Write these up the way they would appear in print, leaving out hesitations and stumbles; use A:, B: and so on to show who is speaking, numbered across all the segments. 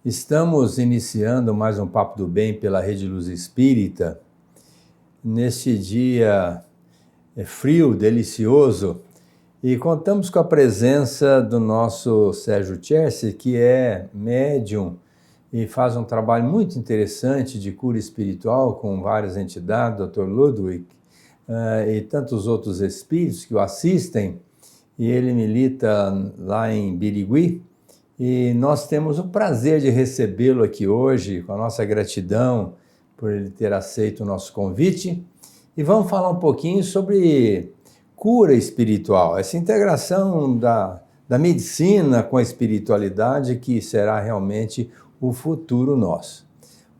A: Estamos iniciando mais um Papo do Bem pela Rede Luz Espírita, neste dia frio, delicioso, e contamos com a presença do nosso Sérgio Tchercy, que é médium e faz um trabalho muito interessante de cura espiritual com várias entidades, Dr. Ludwig, e tantos outros espíritos que o assistem, e ele milita lá em Birigui. E nós temos o prazer de recebê-lo aqui hoje, com a nossa gratidão por ele ter aceito o nosso convite. E vamos falar um pouquinho sobre cura espiritual, essa integração da medicina com a espiritualidade que será realmente o futuro nosso.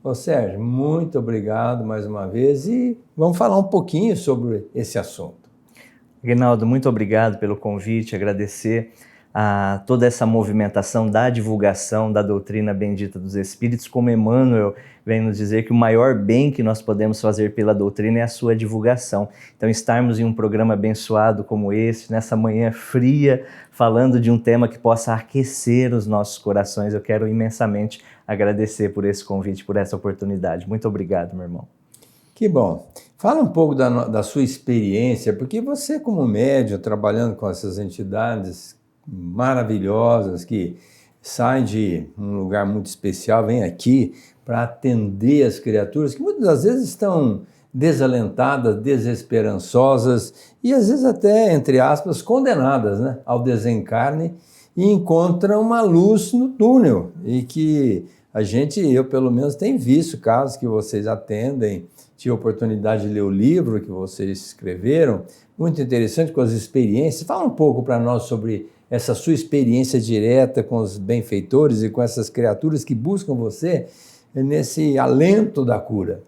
A: Ô Sérgio, muito obrigado mais uma vez e vamos falar um pouquinho sobre esse assunto.
B: Aguinaldo, muito obrigado pelo convite, agradecer a toda essa movimentação da divulgação da doutrina bendita dos Espíritos, como Emmanuel vem nos dizer que o maior bem que nós podemos fazer pela doutrina é a sua divulgação. Então, estarmos em um programa abençoado como esse, nessa manhã fria, falando de um tema que possa aquecer os nossos corações, eu quero imensamente agradecer por esse convite, por essa oportunidade. Muito obrigado, meu irmão.
A: Que bom. Fala um pouco da sua experiência, porque você como médium, trabalhando com essas entidades maravilhosas que saem de um lugar muito especial, vêm aqui para atender as criaturas que muitas das vezes estão desalentadas, desesperançosas e às vezes até, entre aspas, condenadas, né, ao desencarne, e encontram uma luz no túnel e que eu pelo menos tenho visto casos que vocês atendem. Tive a oportunidade de ler o livro que vocês escreveram, muito interessante com as experiências. Fala um pouco para nós sobre essa sua experiência direta com os benfeitores e com essas criaturas que buscam você nesse alento da cura.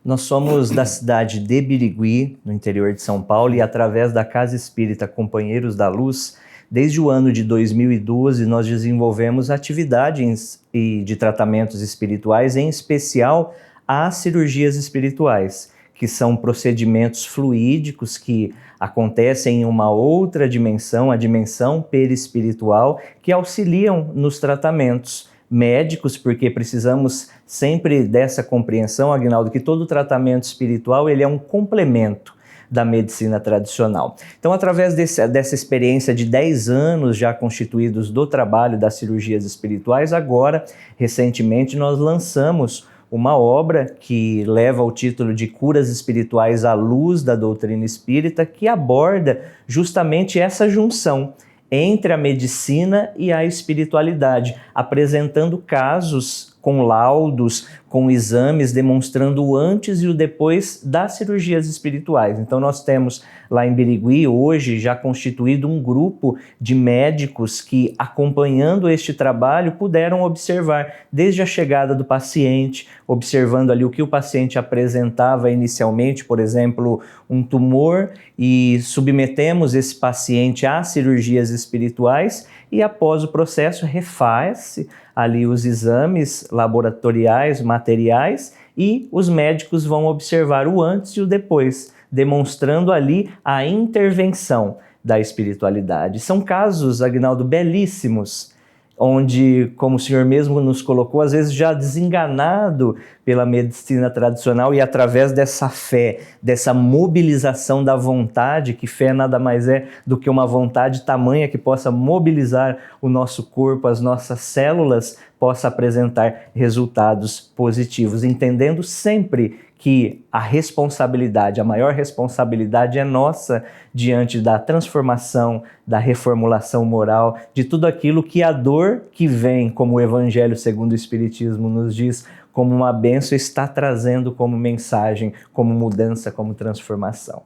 B: Nós somos da cidade de Birigui, no interior de São Paulo, e através da Casa Espírita Companheiros da Luz, desde o ano de 2012, nós desenvolvemos atividades de tratamentos espirituais, em especial as cirurgias espirituais, que são procedimentos fluídicos que acontecem em uma outra dimensão, a dimensão perispiritual, que auxiliam nos tratamentos médicos, porque precisamos sempre dessa compreensão, Aguinaldo, que todo tratamento espiritual ele é um complemento da medicina tradicional. Então, através dessa experiência de 10 anos já constituídos do trabalho das cirurgias espirituais, agora, recentemente, nós lançamos uma obra que leva o título de Curas Espirituais à Luz da Doutrina Espírita, que aborda justamente essa junção entre a medicina e a espiritualidade, apresentando casos com laudos, com exames, demonstrando o antes e o depois das cirurgias espirituais. Então nós temos lá em Birigui, hoje, já constituído um grupo de médicos que, acompanhando este trabalho, puderam observar desde a chegada do paciente, observando ali o que o paciente apresentava inicialmente, por exemplo, um tumor, e submetemos esse paciente a cirurgias espirituais e após o processo refaz-se ali os exames laboratoriais, materiais, e os médicos vão observar o antes e o depois, demonstrando ali a intervenção da espiritualidade. São casos, Aguinaldo, belíssimos, onde, como o senhor mesmo nos colocou, às vezes já desenganado pela medicina tradicional, e através dessa fé, dessa mobilização da vontade, que fé nada mais é do que uma vontade tamanha que possa mobilizar o nosso corpo, as nossas células, possa apresentar resultados positivos, entendendo sempre que a responsabilidade, a maior responsabilidade é nossa diante da transformação, da reformulação moral, de tudo aquilo que a dor que vem, como o Evangelho segundo o Espiritismo nos diz, como uma bênção, está trazendo como mensagem, como mudança, como transformação.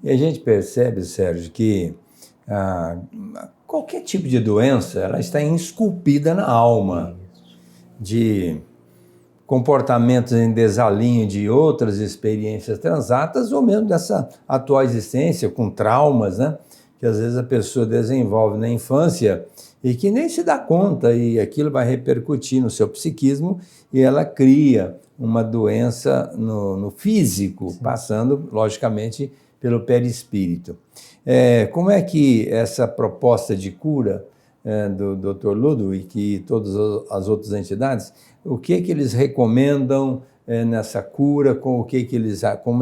A: E a gente percebe, Sérgio, que qualquer tipo de doença, ela está esculpida na alma, de comportamentos em desalinho de outras experiências transatas ou mesmo dessa atual existência com traumas, né? Que às vezes a pessoa desenvolve na infância e que nem se dá conta, e aquilo vai repercutir no seu psiquismo e ela cria uma doença no físico, sim, passando, logicamente, pelo perispírito. Como é que essa proposta de cura do Dr. Ludwig e todas as outras entidades, o que eles recomendam nessa cura, como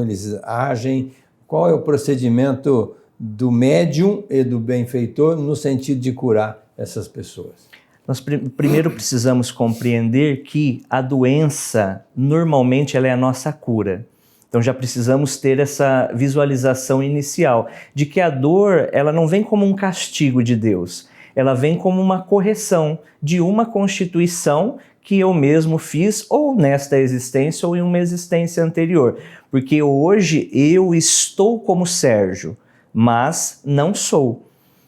A: eles agem, qual é o procedimento do médium e do benfeitor no sentido de curar essas pessoas?
B: Nós primeiro precisamos compreender que a doença, normalmente, ela é a nossa cura. Então já precisamos ter essa visualização inicial de que a dor, ela não vem como um castigo de Deus, ela vem como uma correção de uma constituição que eu mesmo fiz ou nesta existência ou em uma existência anterior. Porque hoje eu estou como Sérgio, mas não sou.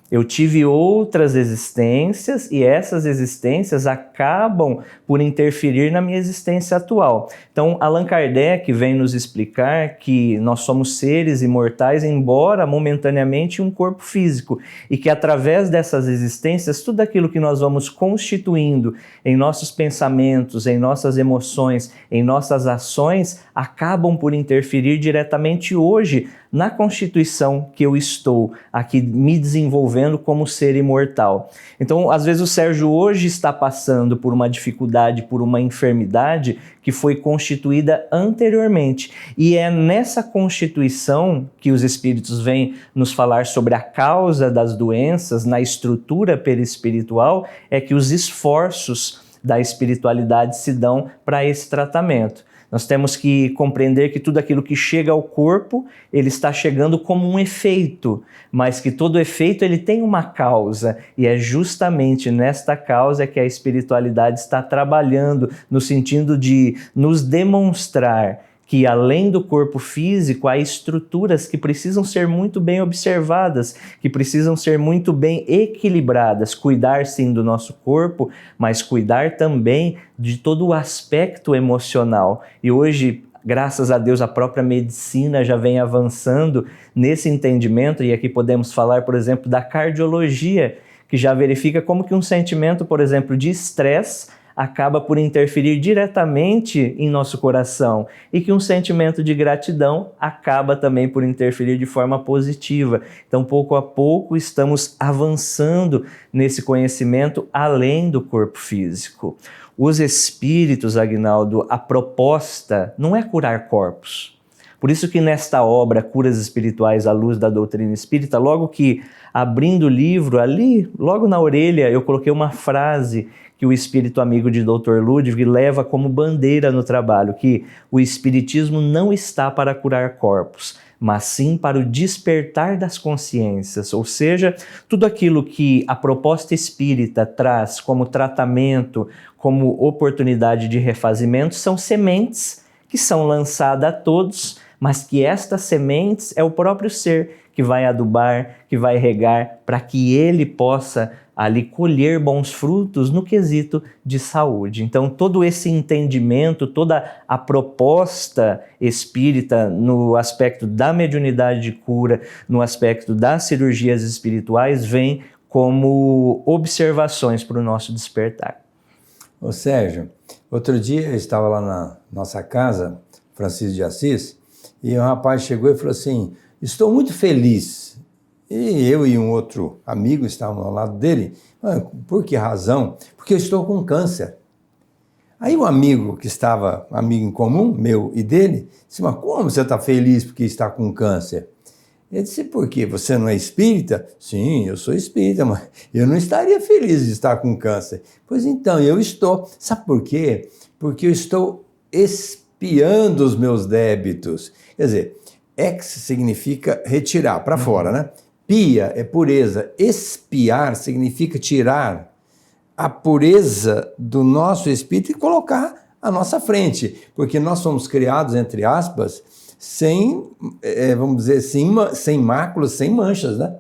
B: Eu tive outras existências e essas existências acabam por interferir na minha existência atual. Então, Allan Kardec vem nos explicar que nós somos seres imortais, embora momentaneamente um corpo físico, e que através dessas existências, tudo aquilo que nós vamos constituindo em nossos pensamentos, em nossas emoções, em nossas ações, acabam por interferir diretamente hoje na constituição que eu estou aqui me desenvolvendo como ser imortal. Então, às vezes o Sérgio hoje está passando por uma dificuldade, por uma enfermidade que foi constituída anteriormente. E é nessa constituição que os espíritos vêm nos falar sobre a causa das doenças, na estrutura perispiritual, é que os esforços da espiritualidade se dão para esse tratamento. Nós temos que compreender que tudo aquilo que chega ao corpo, ele está chegando como um efeito, mas que todo efeito ele tem uma causa, e é justamente nesta causa que a espiritualidade está trabalhando no sentido de nos demonstrar que além do corpo físico, há estruturas que precisam ser muito bem observadas, que precisam ser muito bem equilibradas. Cuidar sim do nosso corpo, mas cuidar também de todo o aspecto emocional. E hoje, graças a Deus, a própria medicina já vem avançando nesse entendimento, e aqui podemos falar, por exemplo, da cardiologia, que já verifica como que um sentimento, por exemplo, de estresse acaba por interferir diretamente em nosso coração, e que um sentimento de gratidão acaba também por interferir de forma positiva. Então, pouco a pouco, estamos avançando nesse conhecimento além do corpo físico. Os espíritos, Aguinaldo, a proposta não é curar corpos. Por isso que nesta obra, Curas Espirituais à Luz da Doutrina Espírita, logo que abrindo o livro, ali, logo na orelha, eu coloquei uma frase que o espírito amigo de Dr. Ludwig leva como bandeira no trabalho, que o espiritismo não está para curar corpos, mas sim para o despertar das consciências, ou seja, tudo aquilo que a proposta espírita traz como tratamento, como oportunidade de refazimento, são sementes que são lançadas a todos, mas que estas sementes é o próprio ser que vai adubar, que vai regar, para que ele possa ali colher bons frutos no quesito de saúde. Então, todo esse entendimento, toda a proposta espírita no aspecto da mediunidade de cura, no aspecto das cirurgias espirituais, vem como observações para o nosso despertar.
A: Ô Sérgio, outro dia eu estava lá na nossa casa, Francisco de Assis, e um rapaz chegou e falou assim: estou muito feliz. E eu e um outro amigo estavam ao lado dele. Por que razão? Porque eu estou com câncer. Aí o amigo que estava, amigo em comum, meu e dele, disse: mas como você está feliz porque está com câncer? Ele disse: por quê? Você não é espírita? Sim, eu sou espírita, mas eu não estaria feliz de estar com câncer. Pois então, eu estou. Sabe por quê? Porque eu estou expiando os meus débitos. Quer dizer, ex significa retirar, para fora, né? Pia é pureza. Expiar significa tirar a pureza do nosso espírito e colocar à nossa frente. Porque nós somos criados, entre aspas, sem, vamos dizer, sem máculas, sem manchas, né?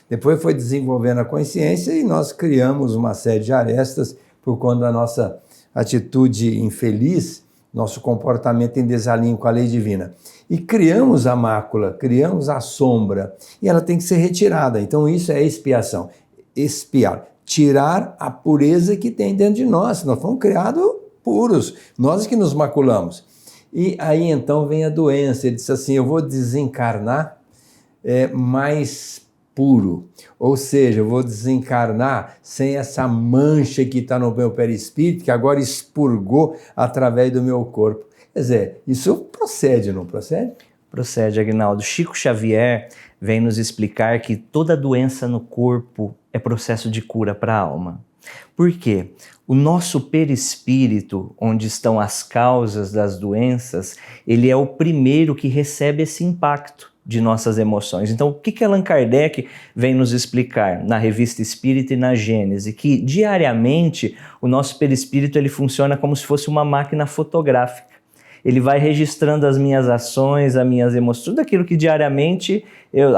A: Depois foi desenvolvendo a consciência e nós criamos uma série de arestas por conta da nossa atitude infeliz, nosso comportamento em desalinho com a lei divina. E criamos a mácula, criamos a sombra, e ela tem que ser retirada. Então isso é expiação, expiar, tirar a pureza que tem dentro de nós. Nós fomos criados puros, nós que nos maculamos. E aí então vem a doença, ele disse assim: eu vou desencarnar mais puro. Ou seja, eu vou desencarnar sem essa mancha que está no meu perispírito, que agora expurgou através do meu corpo. Quer dizer, isso procede, não procede?
B: Procede, Aguinaldo. Chico Xavier vem nos explicar que toda doença no corpo é processo de cura para a alma. Por quê? O nosso perispírito, onde estão as causas das doenças, ele é o primeiro que recebe esse impacto de nossas emoções. Então, o que Allan Kardec vem nos explicar na Revista Espírita e na Gênese? Que diariamente o nosso perispírito ele funciona como se fosse uma máquina fotográfica. Ele vai registrando as minhas ações, as minhas emoções, tudo aquilo que diariamente,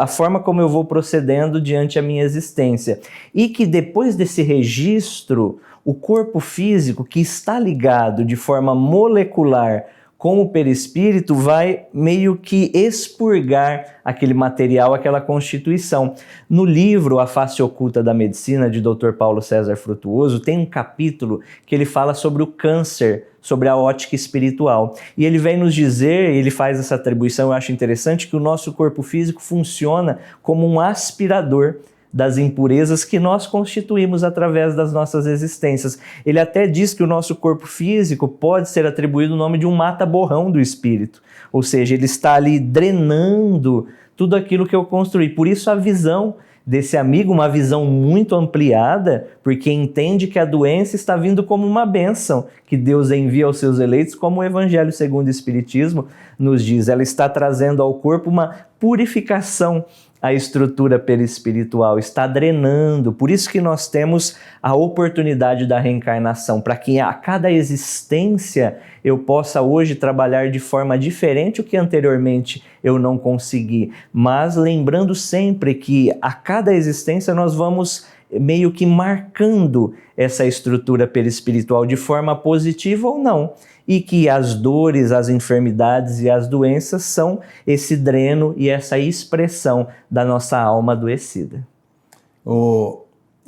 B: a forma como eu vou procedendo diante a minha existência. E que depois desse registro, o corpo físico, que está ligado de forma molecular com o perispírito, vai meio que expurgar aquele material, aquela constituição. No livro A Face Oculta da Medicina, de Dr. Paulo César Frutuoso, tem um capítulo que ele fala sobre o câncer, sobre a ótica espiritual. E ele vem nos dizer, ele faz essa atribuição, eu acho interessante, que o nosso corpo físico funciona como um aspirador das impurezas que nós constituímos através das nossas existências. Ele até diz que o nosso corpo físico pode ser atribuído o nome de um mata-borrão do espírito, ou seja, ele está ali drenando tudo aquilo que eu construí. Por isso a visão desse amigo, uma visão muito ampliada, porque entende que a doença está vindo como uma bênção que Deus envia aos seus eleitos, como o Evangelho segundo o Espiritismo nos diz. Ela está trazendo ao corpo uma purificação. A estrutura perispiritual está drenando, por isso que nós temos a oportunidade da reencarnação, para que a cada existência eu possa hoje trabalhar de forma diferente o que anteriormente eu não consegui, mas lembrando sempre que a cada existência nós vamos meio que marcando essa estrutura perispiritual de forma positiva ou não. E que as dores, as enfermidades e as doenças são esse dreno e essa expressão da nossa alma adoecida.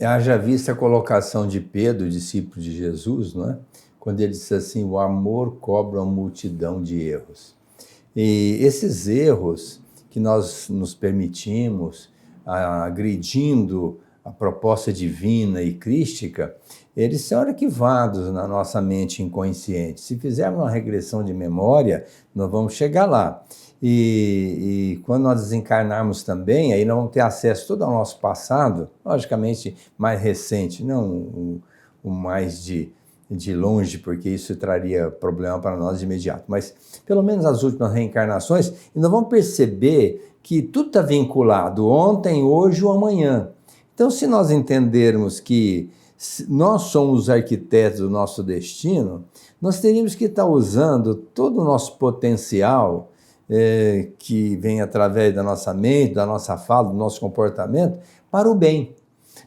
A: Haja vista a colocação de Pedro, discípulo de Jesus, não é? Quando ele disse assim, o amor cobre uma multidão de erros. E esses erros que nós nos permitimos, agredindo a proposta divina e crística, eles são arquivados na nossa mente inconsciente. Se fizermos uma regressão de memória, nós vamos chegar lá. E quando nós desencarnarmos também, aí nós vamos ter acesso todo ao nosso passado, logicamente mais recente, não o mais de longe, porque isso traria problema para nós de imediato, mas pelo menos as últimas reencarnações, e nós vamos perceber que tudo está vinculado, ontem, hoje ou amanhã. Então, se nós entendermos que nós somos os arquitetos do nosso destino, nós teríamos que estar usando todo o nosso potencial que vem através da nossa mente, da nossa fala, do nosso comportamento, para o bem.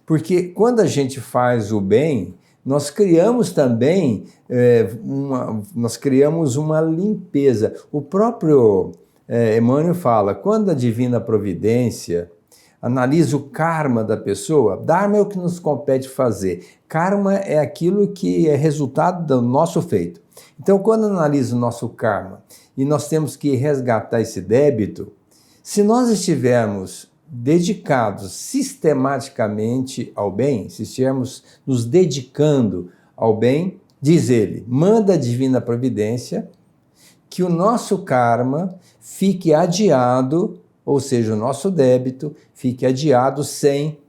A: Porque quando a gente faz o bem, nós criamos também uma limpeza. O próprio Emmanuel fala, quando a divina providência analisa o karma da pessoa, dharma é o que nos compete fazer. Karma é aquilo que é resultado do nosso feito. Então, quando analisa o nosso karma e nós temos que resgatar esse débito, se nós estivermos dedicados sistematicamente ao bem, se estivermos nos dedicando ao bem, diz ele, manda a divina providência que o nosso karma fique adiado, ou seja, o nosso débito fique adiado 100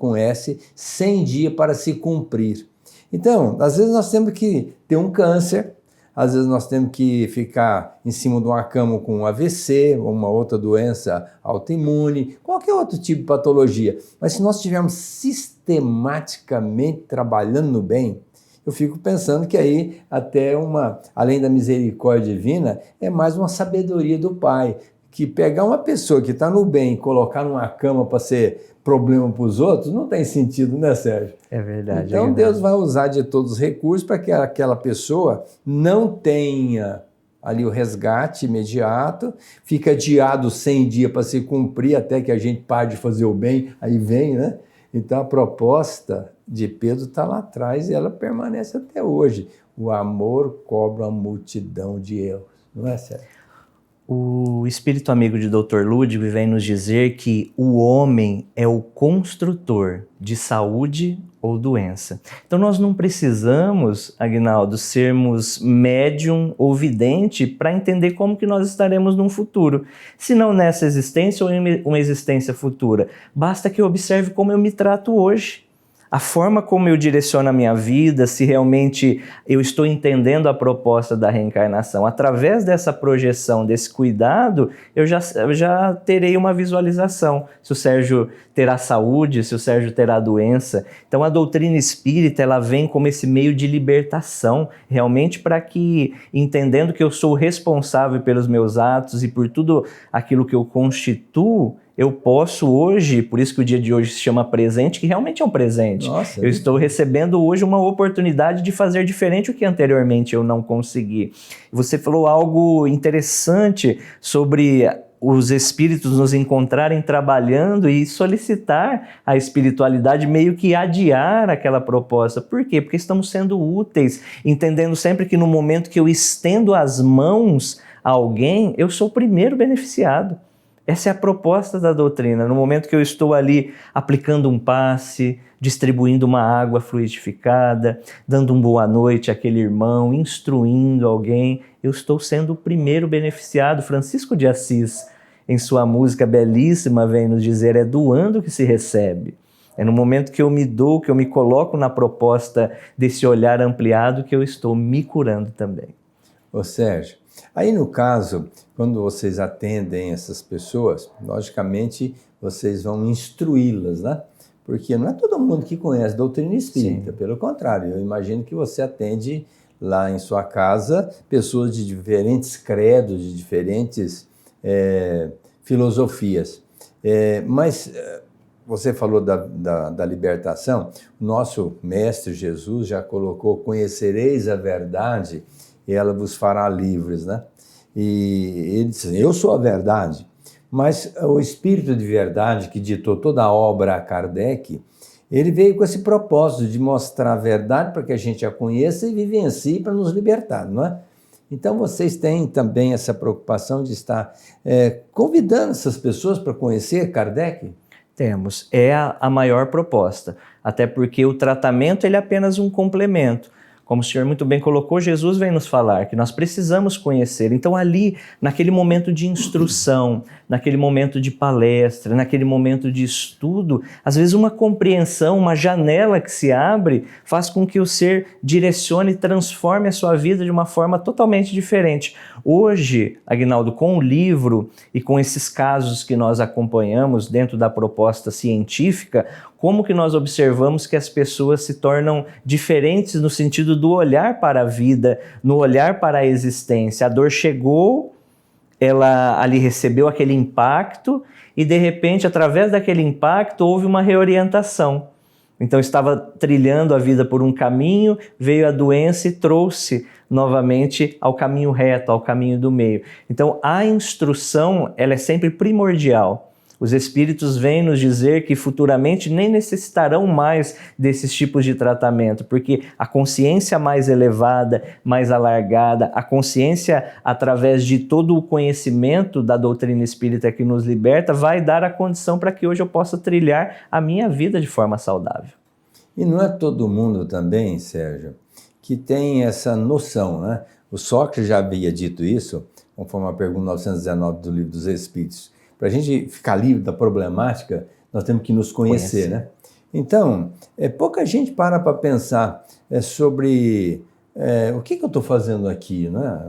A: dias para se cumprir. Então, às vezes nós temos que ter um câncer, às vezes nós temos que ficar em cima de uma cama com um AVC, ou uma outra doença autoimune, qualquer outro tipo de patologia. Mas se nós estivermos sistematicamente trabalhando no bem, eu fico pensando que aí até além da misericórdia divina, é mais uma sabedoria do Pai, que pegar uma pessoa que está no bem e colocar numa cama para ser problema para os outros, não tem sentido, né, Sérgio?
B: É verdade.
A: Então Deus vai usar de todos os recursos para que aquela pessoa não tenha ali o resgate imediato, fica adiado 100 dias para se cumprir até que a gente pare de fazer o bem, aí vem, né? Então a proposta de Pedro está lá atrás e ela permanece até hoje. O amor cobre uma multidão de erros, não é, Sérgio?
B: O espírito amigo de Dr. Ludwig vem nos dizer que o homem é o construtor de saúde ou doença. Então nós não precisamos, Aguinaldo, sermos médium ou vidente para entender como que nós estaremos num futuro, se não nessa existência ou em uma existência futura. Basta que eu observe como eu me trato hoje. A forma como eu direciono a minha vida, se realmente eu estou entendendo a proposta da reencarnação. Através dessa projeção, desse cuidado, eu já terei uma visualização. Se o Sérgio terá saúde, se o Sérgio terá doença. Então a doutrina espírita, ela vem como esse meio de libertação, realmente para que, entendendo que eu sou responsável pelos meus atos e por tudo aquilo que eu constituo, eu posso hoje, por isso que o dia de hoje se chama presente, que realmente é um presente.
A: Nossa,
B: eu estou recebendo hoje uma oportunidade de fazer diferente o que anteriormente eu não consegui. Você falou algo interessante sobre os espíritos nos encontrarem trabalhando e solicitar a espiritualidade, meio que adiar aquela proposta. Por quê? Porque estamos sendo úteis, entendendo sempre que no momento que eu estendo as mãos a alguém, eu sou o primeiro beneficiado. Essa é a proposta da doutrina. No momento que eu estou ali aplicando um passe, distribuindo uma água fluidificada, dando uma boa noite àquele irmão, instruindo alguém, eu estou sendo o primeiro beneficiado. Francisco de Assis, em sua música belíssima, vem nos dizer, é doando que se recebe. É no momento que eu me dou, que eu me coloco na proposta desse olhar ampliado, que eu estou me curando também.
A: Ô Sérgio, aí no caso, quando vocês atendem essas pessoas, logicamente vocês vão instruí-las, né? Porque não é todo mundo que conhece doutrina espírita, pelo contrário, eu imagino que você atende lá em sua casa pessoas de diferentes credos, de diferentes filosofias. Mas você falou da libertação, o nosso Mestre Jesus já colocou, conhecereis a verdade e ela vos fará livres, né? E ele disse, eu sou a verdade. Mas o Espírito de Verdade, que ditou toda a obra a Kardec, ele veio com esse propósito de mostrar a verdade para que a gente a conheça e vivencie para nos libertar, não é? Então vocês têm também essa preocupação de estar convidando essas pessoas para conhecer Kardec?
B: Temos. É a maior proposta. Até porque o tratamento ele é apenas um complemento. Como o senhor muito bem colocou, Jesus vem nos falar que nós precisamos conhecer. Então ali, naquele momento de instrução, naquele momento de palestra, naquele momento de estudo, às vezes uma compreensão, uma janela que se abre, faz com que o ser direcione e transforme a sua vida de uma forma totalmente diferente. Hoje, Aguinaldo, com o livro e com esses casos que nós acompanhamos dentro da proposta científica, como que nós observamos que as pessoas se tornam diferentes no sentido do olhar para a vida, no olhar para a existência. A dor chegou, ela ali recebeu aquele impacto e, de repente, através daquele impacto, houve uma reorientação. Então, estava trilhando a vida por um caminho, veio a doença e trouxe novamente ao caminho reto, ao caminho do meio. Então, a instrução, ela é sempre primordial. Os espíritos vêm nos dizer que futuramente nem necessitarão mais desses tipos de tratamento, porque a consciência mais elevada, mais alargada, a consciência através de todo o conhecimento da doutrina espírita que nos liberta, vai dar a condição para que hoje eu possa trilhar a minha vida de forma saudável.
A: E não é todo mundo também, Sérgio, que tem essa noção, né? O Sócrates já havia dito isso, conforme a pergunta 919 do Livro dos Espíritos. Para a gente ficar livre da problemática, nós temos que nos conhecer, né? Então, pouca gente para pensar sobre o que eu estou fazendo aqui, né?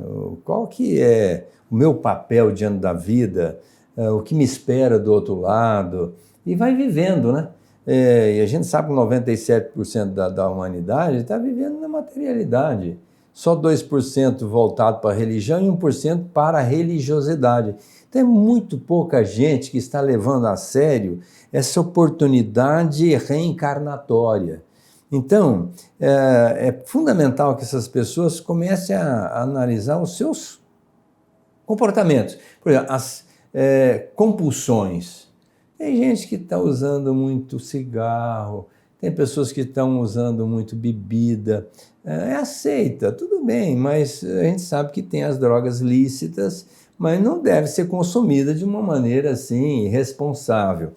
A: Qual que é o meu papel diante da vida, o que me espera do outro lado, e vai vivendo, né? E a gente sabe que 97% da humanidade está vivendo na materialidade. Só 2% voltado para a religião e 1% para a religiosidade. Então é muito pouca gente que está levando a sério essa oportunidade reencarnatória. Então, é fundamental que essas pessoas comecem a analisar os seus comportamentos. Por exemplo, as compulsões. Tem gente que está usando muito cigarro, tem pessoas que estão usando muito bebida, é aceita, tudo bem, mas a gente sabe que tem as drogas lícitas, mas não deve ser consumida de uma maneira assim irresponsável.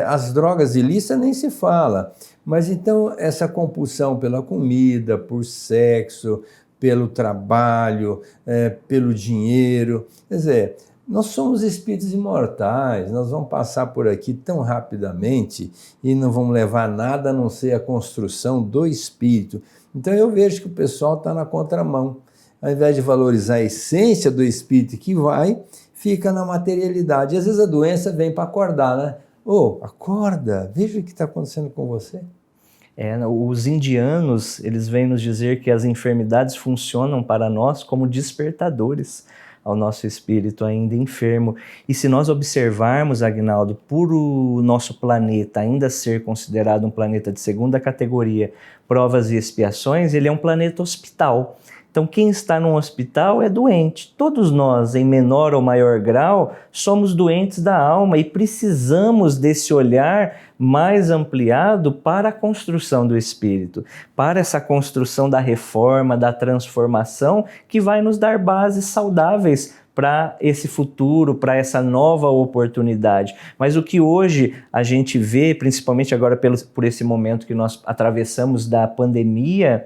A: As drogas ilícitas nem se fala, mas então essa compulsão pela comida, por sexo, pelo trabalho, pelo dinheiro, quer dizer, nós somos espíritos imortais, nós vamos passar por aqui tão rapidamente e não vamos levar nada a não ser a construção do espírito. Então eu vejo que o pessoal está na contramão. Ao invés de valorizar a essência do espírito que vai, fica na materialidade. E às vezes a doença vem para acordar, né? Acorda, veja o que está acontecendo com você.
B: Os indianos, eles vêm nos dizer que as enfermidades funcionam para nós como despertadores ao nosso espírito ainda enfermo. E se nós observarmos, Aguinaldo, por o nosso planeta ainda ser considerado um planeta de segunda categoria, provas e expiações, ele é um planeta hospital. Então, quem está num hospital é doente. Todos nós, em menor ou maior grau, somos doentes da alma e precisamos desse olhar mais ampliado para a construção do espírito, para essa construção da reforma, da transformação, que vai nos dar bases saudáveis para esse futuro, para essa nova oportunidade. Mas o que hoje a gente vê, principalmente agora por esse momento que nós atravessamos da pandemia,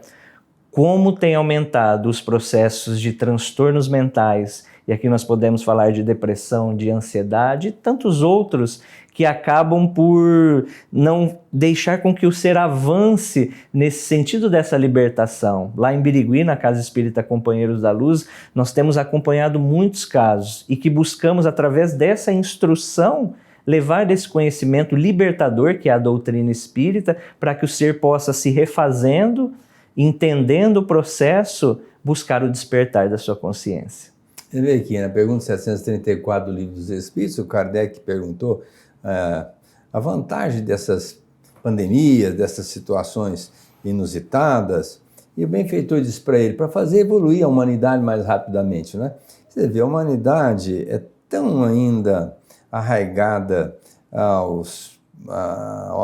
B: como tem aumentado os processos de transtornos mentais, e aqui nós podemos falar de depressão, de ansiedade e tantos outros que acabam por não deixar com que o ser avance nesse sentido dessa libertação. Lá em Birigui, na Casa Espírita Companheiros da Luz, nós temos acompanhado muitos casos e que buscamos, através dessa instrução, levar desse conhecimento libertador, que é a doutrina espírita, para que o ser possa se refazendo, entendendo o processo, buscar o despertar da sua consciência.
A: Você vê aqui, na pergunta 734 do Livro dos Espíritos, o Kardec perguntou a vantagem dessas pandemias, dessas situações inusitadas, e o benfeitor disse para ele, para fazer evoluir a humanidade mais rapidamente, né? Você vê, a humanidade é tão ainda arraigada ao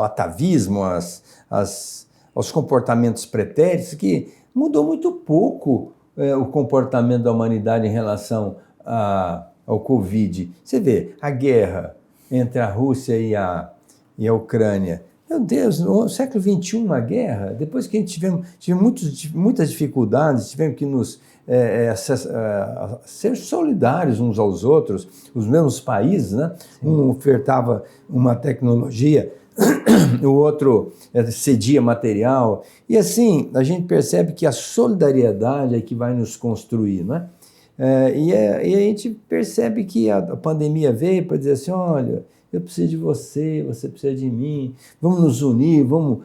A: atavismo, aos comportamentos pretéritos, que mudou muito pouco o comportamento da humanidade em relação ao Covid. Você vê, a guerra entre a Rússia e a Ucrânia. Meu Deus, no século XXI, a guerra, depois que a gente tivemos muitas dificuldades, tivemos que ser solidários uns aos outros, os mesmos países, né? Um ofertava uma tecnologia, o outro cedia material, e assim a gente percebe que a solidariedade é que vai nos construir, né? E a gente percebe que a pandemia veio para dizer assim, olha, eu preciso de você, você precisa de mim, vamos nos unir, vamos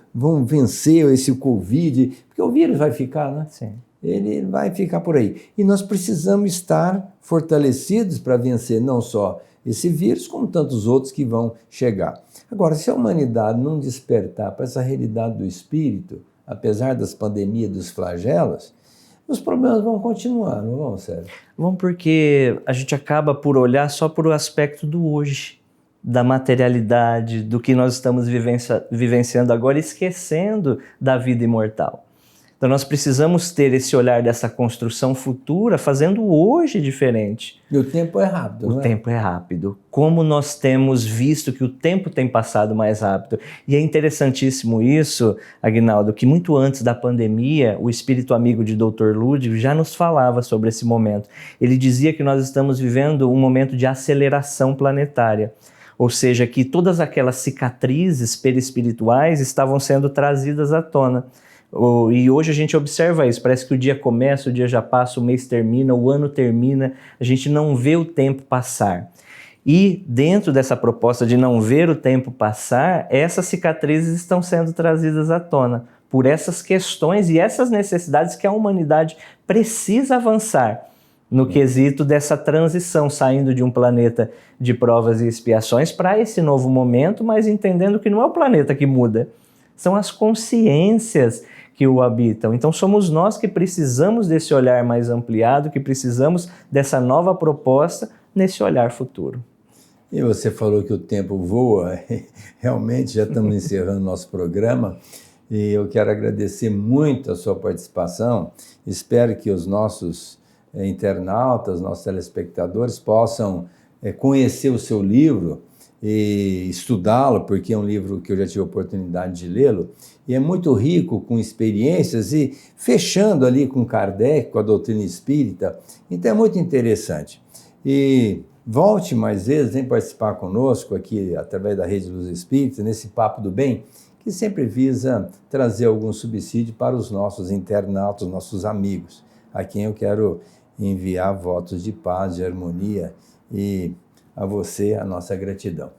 A: vencer esse Covid, porque o vírus vai ficar, né?
B: Sim.
A: Ele vai ficar por aí. E nós precisamos estar fortalecidos para vencer não só esse vírus, como tantos outros que vão chegar. Agora, se a humanidade não despertar para essa realidade do espírito, apesar das pandemias, dos flagelos, os problemas vão continuar, não vão, Sérgio?
B: Vão, porque a gente acaba por olhar só por o aspecto do hoje, da materialidade, do que nós estamos vivenciando agora, esquecendo da vida imortal. Então nós precisamos ter esse olhar dessa construção futura, fazendo o hoje diferente.
A: E o tempo é rápido,
B: não é? O tempo é rápido. Como nós temos visto que o tempo tem passado mais rápido. E é interessantíssimo isso, Aguinaldo, que muito antes da pandemia, o espírito amigo de Dr. Ludwig já nos falava sobre esse momento. Ele dizia que nós estamos vivendo um momento de aceleração planetária. Ou seja, que todas aquelas cicatrizes perispirituais estavam sendo trazidas à tona. E hoje a gente observa isso, parece que o dia começa, o dia já passa, o mês termina, o ano termina, a gente não vê o tempo passar. E dentro dessa proposta de não ver o tempo passar, essas cicatrizes estão sendo trazidas à tona por essas questões e essas necessidades que a humanidade precisa avançar no quesito dessa transição, saindo de um planeta de provas e expiações para esse novo momento, mas entendendo que não é o planeta que muda, são as consciências que o habitam. Então somos nós que precisamos desse olhar mais ampliado, que precisamos dessa nova proposta nesse olhar futuro.
A: E você falou que o tempo voa, realmente já estamos encerrando nosso programa e eu quero agradecer muito a sua participação. Espero que os nossos internautas, nossos telespectadores possam conhecer o seu livro e estudá-lo, porque é um livro que eu já tive a oportunidade de lê-lo, e é muito rico com experiências e fechando ali com Kardec, com a doutrina espírita, então é muito interessante. E volte mais vezes, vem participar conosco aqui através da Rede Luz Espírita, nesse Papo do Bem, que sempre visa trazer algum subsídio para os nossos internautas, nossos amigos, a quem eu quero enviar votos de paz, de harmonia e a você a nossa gratidão.